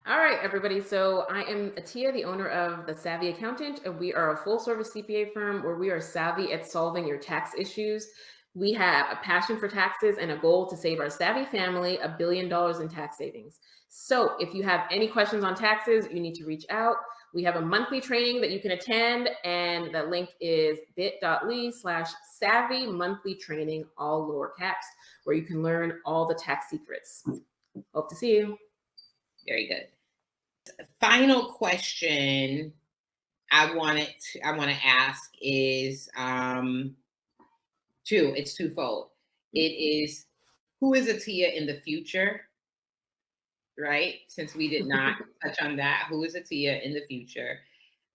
All right, everybody. So I am Atiya, the owner of The Savvy Accountant, and we are a full service CPA firm where we are savvy at solving your tax issues. We have a passion for taxes and a goal to save our savvy family $1 billion in tax savings. So if you have any questions on taxes, you need to reach out. We have a monthly training that you can attend, and the link is bit.ly/savvy monthly training, all lower caps, where you can learn all the tax secrets. Hope to see you. Very good. Final question I want to ask is it's twofold. It is, who is Atiya in the future, right? Since we did not touch on that, who is Atiya in the future?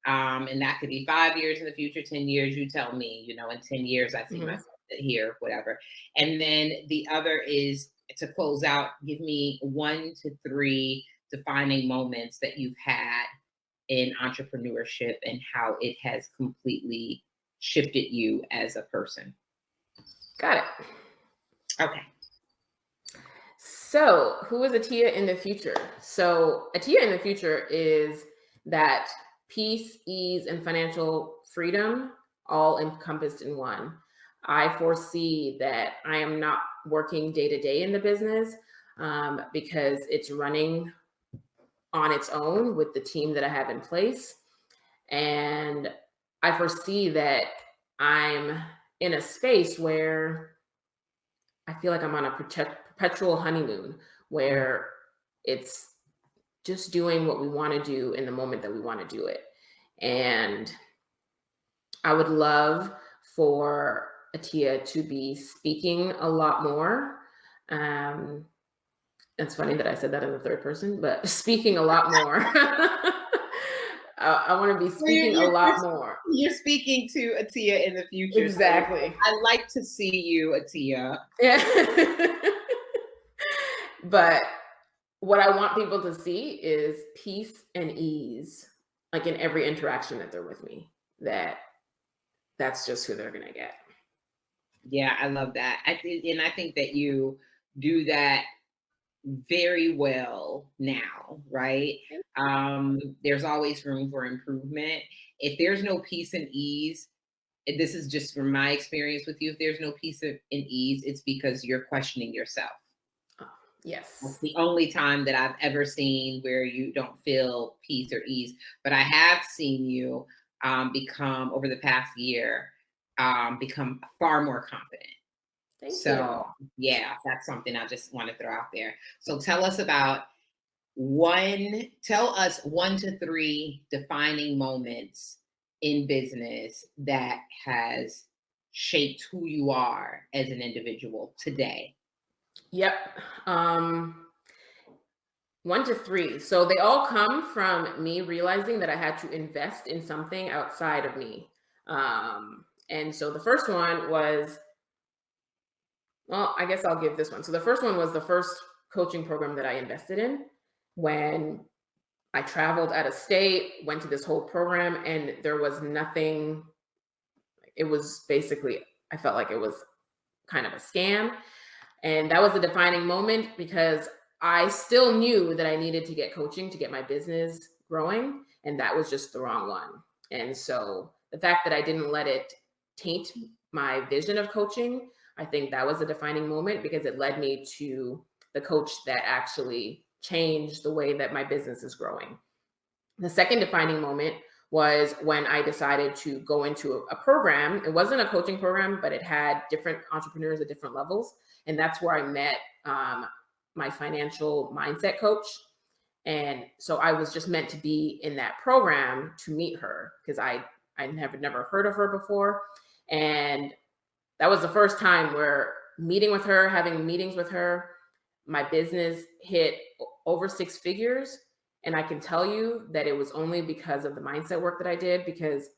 And that could be 5 years in the future, 10 years, you tell me, in 10 years, I see Mhm. myself here, whatever. And then the other is, to close out, give me 1 to 3 defining moments that you've had in entrepreneurship and how it has completely shifted you as a person. Got it. Okay. So, who is Atia in the future? So, Atia in the future is that peace, ease, and financial freedom all encompassed in one. I foresee that I am not working day to day in the business because it's running on its own with the team that I have in place. And I foresee that I'm in a space where I feel like I'm on a perpetual honeymoon where it's just doing what we want to do in the moment that we want to do it. And I would love for Atia to be speaking a lot more. Um, it's funny that I said that in the third person, but speaking a lot more. I want to be Well, speaking a lot more. you're speaking to Atiya in the future. So Exactly. I like to see you, Atiya. Yeah. But what I want people to see is peace and ease, like in every interaction that they're with me. That's just who they're gonna get. Yeah, I love that. I think that you do that very well now, right? There's always room for improvement. If there's no peace and ease, and this is just from my experience with you, if there's no peace and ease, it's because you're questioning yourself. Oh, That's yes. the only time that I've ever seen where you don't feel peace or ease. But I have seen you become, over the past year, become far more confident. Thank So, you. yeah, that's something I just want to throw out there. So, tell us 1 to 3 defining moments in business that has shaped who you are as an individual today. Yep. 1 to 3. So they all come from me realizing that I had to invest in something outside of me. And so the first one was, well, I guess I'll give this one. So the first one was the first coaching program that I invested in when I traveled out of state, went to this whole program, and there was nothing. It was basically, I felt like it was kind of a scam. And that was a defining moment because I still knew that I needed to get coaching to get my business growing. And that was just the wrong one. And so the fact that I didn't let it taint my vision of coaching, I think that was a defining moment because it led me to the coach that actually changed the way that my business is growing. The second defining moment was when I decided to go into a program. It wasn't a coaching program, but it had different entrepreneurs at different levels. And that's where I met my financial mindset coach. And so I was just meant to be in that program to meet her because I never heard of her before. And that was the first time where meeting with her, having meetings with her, my business hit over 6 figures. And I can tell you that it was only because of the mindset work that I did. Because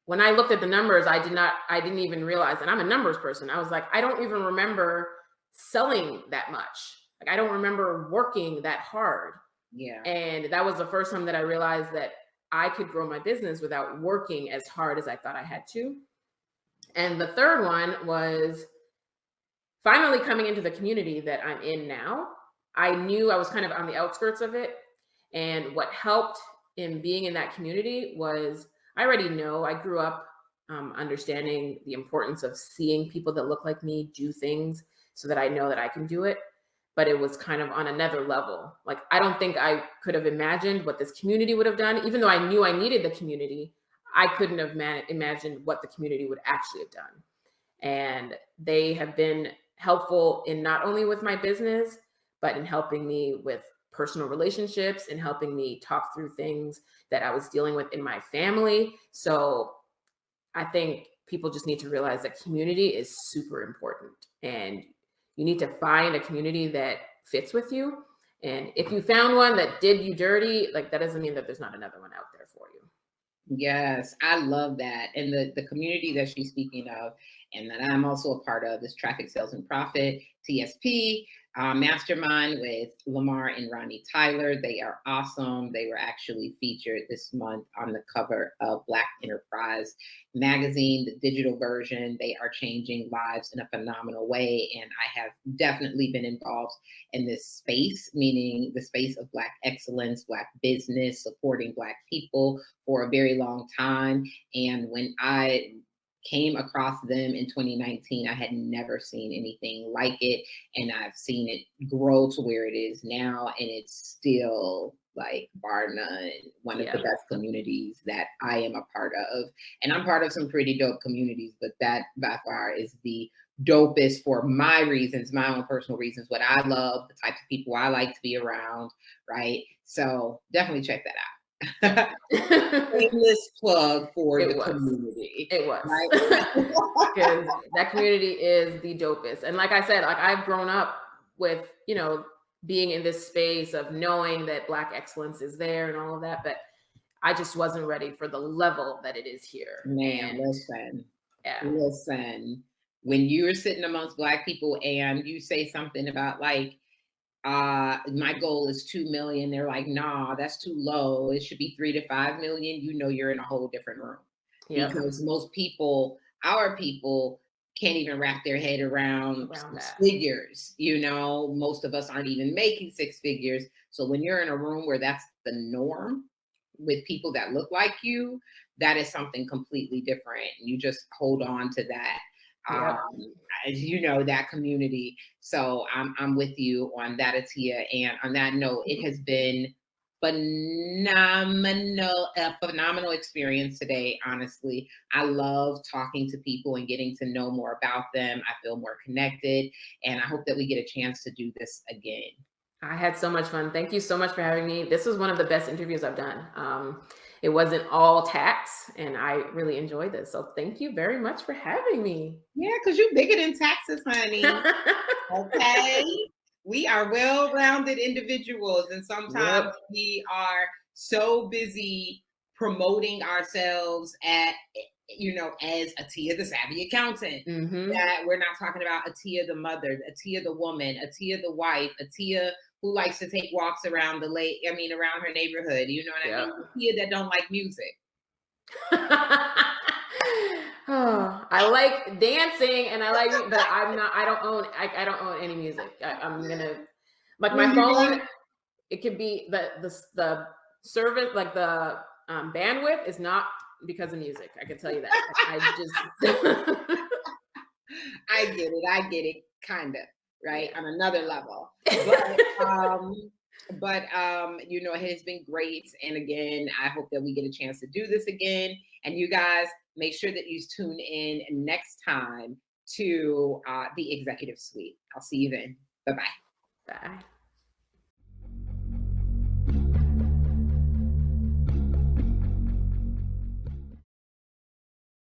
when I looked at the numbers, I didn't even realize, and I'm a numbers person. I was like, I don't even remember selling that much. Like, I don't remember working that hard. Yeah. And that was the first time that I realized that I could grow my business without working as hard as I thought I had to. And the third one was finally coming into the community that I'm in now. I knew I was kind of on the outskirts of it. And what helped in being in that community was I already know I grew up understanding the importance of seeing people that look like me do things so that I know that I can do it. But it was kind of on another level. Like, I don't think I could have imagined what this community would have done. Even though I knew I needed the community, I couldn't have imagined what the community would actually have done. And they have been helpful in not only with my business, but in helping me with personal relationships and helping me talk through things that I was dealing with in my family. So I think people just need to realize that community is super important, and you need to find a community that fits with you. And if you found one that did you dirty, like, that doesn't mean that there's not another one out there for you. Yes, I love that. And the community that she's speaking of, and that I'm also a part of, is Traffic Sales and Profit, TSP, Mastermind with Lamar and Ronnie Tyler. They are awesome. They were actually featured this month on the cover of Black Enterprise magazine, the digital version. They are changing lives in a phenomenal way. And I have definitely been involved in this space, meaning the space of Black excellence, Black business, supporting Black people for a very long time. And when I came across them in 2019, I had never seen anything like it. And I've seen it grow to where it is now. And it's still, like, bar none, one of the Yeah. best communities that I am a part of. And I'm part of some pretty dope communities, but that by far is the dopest for my reasons, my own personal reasons, what I love, the types of people I like to be around, right? So definitely check that out. Shameless plug for It the was. community, It was. right? Because that community is the dopest. And like I said, like, I've grown up with, being in this space of knowing that Black excellence is there and all of that, but I just wasn't ready for the level that it is here. Man, And listen, yeah, listen. When you're sitting amongst Black people and you say something about, like, my goal is 2 million, they're like, nah, that's too low. It should be 3 to 5 million. You know, you're in a whole different room, yep, because most people, our people, can't even wrap their head around around six that. figures. You know, most of us aren't even making six figures. So when you're in a room where that's the norm with people that look like you, that is something completely different. You just hold on to that. Yep. As you know, that community. So I'm with you on that, Atiya. And on that note, it has been phenomenal, a phenomenal experience today. Honestly, I love talking to people and getting to know more about them. I feel more connected, and I hope that we get a chance to do this again. I had so much fun. Thank you so much for having me. This was one of the best interviews I've done. It wasn't all tax, and I really enjoyed this. So thank you very much for having me. Yeah, because you're bigger than taxes, honey. Okay. We are well-rounded individuals, and sometimes Yep. we are so busy promoting ourselves at, as Atiya the savvy accountant, Hmm. that we're not talking about Atiya the mother, Atiya the woman, Atiya the wife, Atiya who likes to take walks around around her neighborhood. You know what I Yep. mean? Atiya that don't like music. Oh, I like dancing and I like, but I don't own, I don't own any music. I'm gonna, like, When my you phone, done, it could be the service, like the bandwidth is not because of music. I can tell you that. I just, I get it, kind of, right, yeah. on another level. It has been great. And again, I hope that we get a chance to do this again. And you guys, make sure that you tune in next time to the Executive Suite. I'll see you then. Bye bye. Bye.